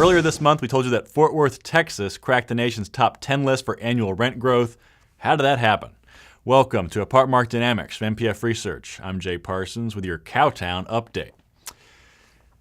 Earlier this month, we told you that Fort Worth, Texas cracked the nation's top 10 list for annual rent growth. How did that happen? Welcome to Apartment Market Dynamics from NPF Research. I'm Jay Parsons with your Cowtown update.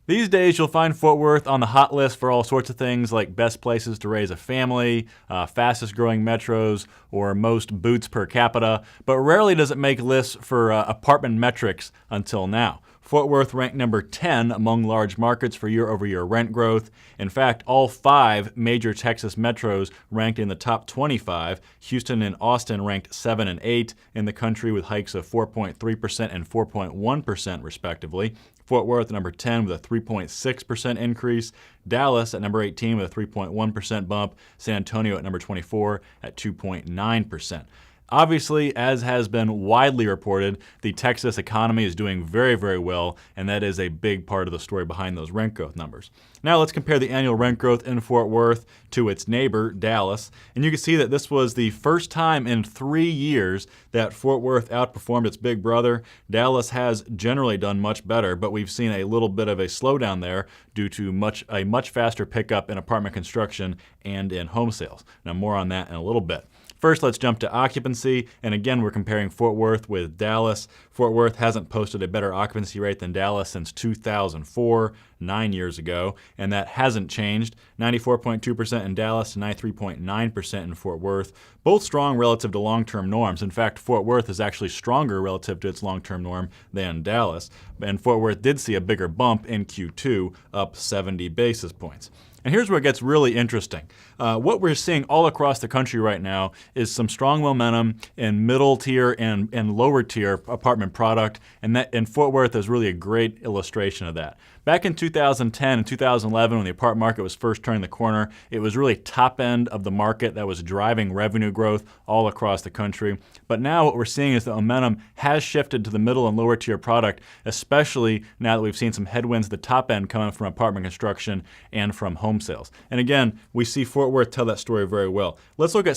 These days, you'll find Fort Worth on the hot list for all sorts of things like best places to raise a family, fastest growing metros, or most boots per capita, but rarely does it make lists for apartment metrics until now. Fort Worth ranked number 10 among large markets for year-over-year rent growth. In fact, all 5 major Texas metros ranked in the top 25. Houston and Austin ranked 7 and 8 in the country with hikes of 4.3% and 4.1% respectively. Fort Worth at number 10 with a 3.6% increase. Dallas at number 18 with a 3.1% bump. San Antonio at number 24 at 2.9%. Obviously, as has been widely reported, the Texas economy is doing very, very well, and that is a big part of the story behind those rent growth numbers. Now let's compare the annual rent growth in Fort Worth to its neighbor, Dallas, and you can see that this was the first time in 3 years that Fort Worth outperformed its big brother. Dallas has generally done much better, but we've seen a little bit of a slowdown there due to a much faster pickup in apartment construction and in home sales. Now more on that in a little bit. First, let's jump to occupancy, and again, we're comparing Fort Worth with Dallas. Fort Worth hasn't posted a better occupancy rate than Dallas since 2004, 9 years ago, and that hasn't changed. 94.2% in Dallas and 93.9% in Fort Worth, both strong relative to long-term norms. In fact, Fort Worth is actually stronger relative to its long-term norm than Dallas, and Fort Worth did see a bigger bump in Q2, up 70 basis points. And here's where it gets really interesting. What we're seeing all across the country right now is some strong momentum in middle tier and lower tier apartment product, and Fort Worth is really a great illustration of that. Back in 2010 and 2011, when the apartment market was first turning the corner, it was really top end of the market that was driving revenue growth all across the country. But now what we're seeing is the momentum has shifted to the middle and lower tier product, especially now that we've seen some headwinds at the top end coming from apartment construction and from home sales. And again, we see Fort Worth tell that story very well. Let's look at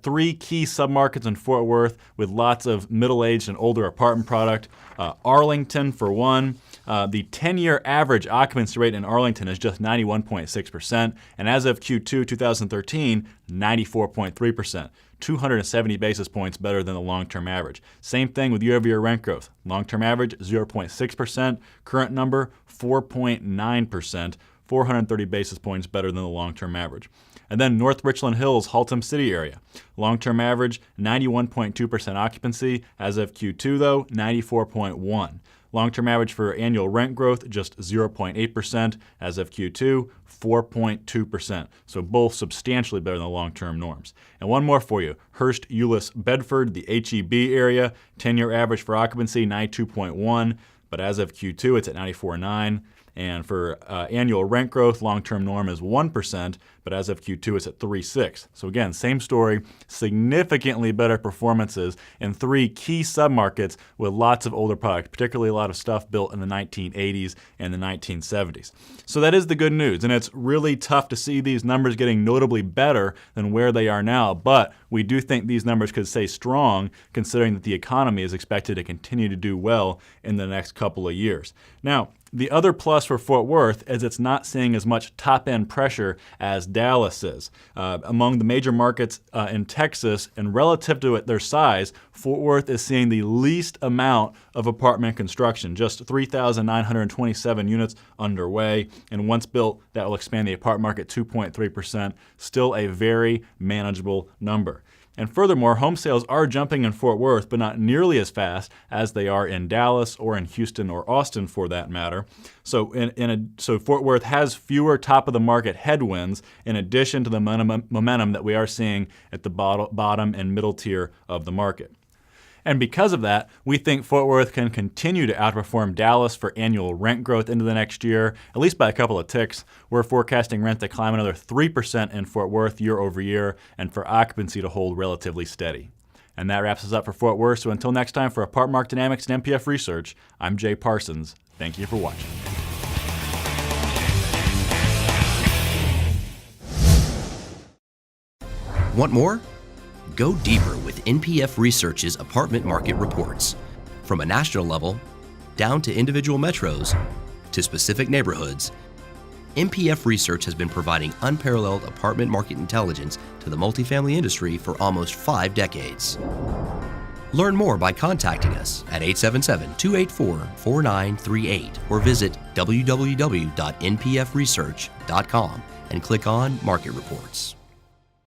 3 key submarkets in Fort Worth with lots of middle-aged and older apartment product. Arlington, for one. The 10-year average occupancy rate in Arlington is just 91.6%, and as of Q2 2013, 94.3%, 270 basis points better than the long-term average. Same thing with year-over-year rent growth. Long-term average, 0.6%, current number, 4.9%, 430 basis points better than the long-term average. And then North Richland Hills, Haltom City area. Long-term average, 91.2% occupancy. As of Q2 though, 94.1%. Long-term average for annual rent growth, just 0.8%. As of Q2, 4.2%. So both substantially better than the long-term norms. And one more for you. Hurst, Euless, Bedford, the HEB area. 10-year average for occupancy, 92.1%. But as of Q2, it's at 94.9%. And for annual rent growth, long-term norm is 1%, but as of Q2, it's at 3.6%. So again, same story, significantly better performances in 3 key submarkets with lots of older product, particularly a lot of stuff built in the 1980s and the 1970s. So that is the good news, and it's really tough to see these numbers getting notably better than where they are now, but we do think these numbers could stay strong considering that the economy is expected to continue to do well in the next couple of years. Now, the other plus for Fort Worth is it's not seeing as much top-end pressure as Dallas is. Among the major markets in Texas, and relative to their size, Fort Worth is seeing the least amount of apartment construction, just 3,927 units underway. And once built, that will expand the apartment market 2.3%, still a very manageable number. And furthermore, home sales are jumping in Fort Worth, but not nearly as fast as they are in Dallas or in Houston or Austin for that matter. So so Fort Worth has fewer top-of-the-market headwinds in addition to the momentum that we are seeing at the bottom and middle tier of the market. And because of that, we think Fort Worth can continue to outperform Dallas for annual rent growth into the next year, at least by a couple of ticks. We're forecasting rent to climb another 3% in Fort Worth year over year, and for occupancy to hold relatively steady. And that wraps us up for Fort Worth. So until next time, for Apartment Market Dynamics and NPF Research, I'm Jay Parsons. Thank you for watching. Want more? Go deeper with NPF Research's apartment market reports. From a national level, down to individual metros, to specific neighborhoods, MPF Research has been providing unparalleled apartment market intelligence to the multifamily industry for almost 5 decades. Learn more by contacting us at 877-284-4938 or visit www.npfresearch.com and click on Market Reports.